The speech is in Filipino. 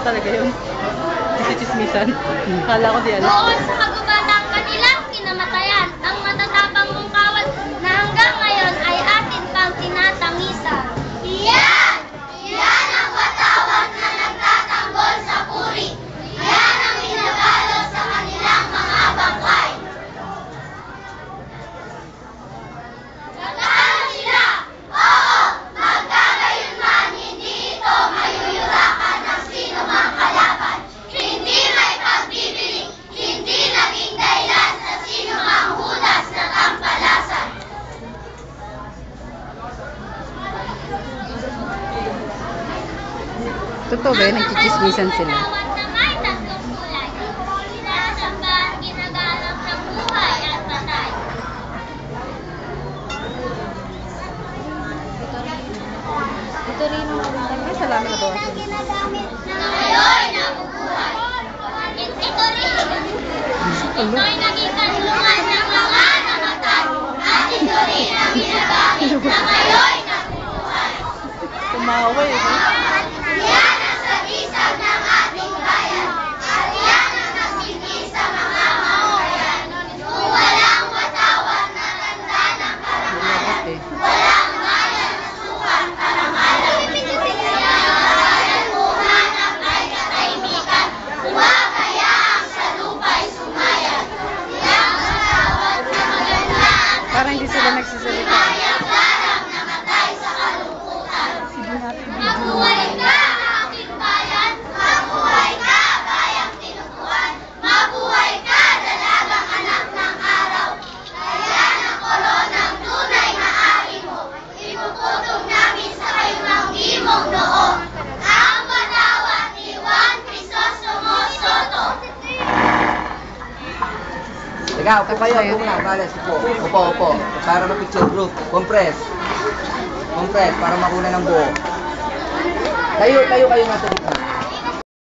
talaga yun. Kasi chismisan. Kala ko di alam. Doon sa kagubatang kanilang kinamatayan, ang matatapang mong kawal na hanggang ngayon ay atin pang tinatangisan. Iyan! Iyan ang watawat na nagtatanggol sa puri. Iyan ang hinabalo sa kanilang mga bangkay. Natalo sila! Oo! Magkagayunman, hindi ito mayuyurakan ng sino mang kalaban. Hindi may pagbibili, hindi naging dahilan sa sino mang hudas na tampalasan. Totoo ba yun? Nagchichismisan sila. Ang na may tatlong kulay. Sinasamba at ginagalak ng buhay at patay. Ito rin ang salamin na bawas. Ginagamit na ngayon nabubuhay. Ito rin. Ito'y naging kanlungan ng mga namatay. At ito rin ang ginagamit na ngayon nabubuhay. Tumawa eh. Yan ang sagisag ng ating bayan. At yan ang nagsindi sa mga mamamayan. Kung walang watawat na tanda ng karangalan, walang bayan na sukat karangalan. Kaya ang bayan humanap ay katahimikan. Huwag hayaang sa lupa'y sumayan. Yang watawat na maganda at Parang hindi sila nagsasalita. Mayang larang namatay sa kalungkutan. Mabuhay ka, aking bayan! Mabuhay ka, bayang tinutuan! Mabuhay ka, dalagang anak ng araw! Kaya ng koronang tunay na ari mo, ipuputong namin sa kayumang gimong noo. Ang watawat ni Juan Crisostomo Soto. Teka, upo kayo, upo muna, malas, upo. Upo. Para ma-picture group. Compress. Compress, para makuna ng buo. Tayo kayo nasa gitna.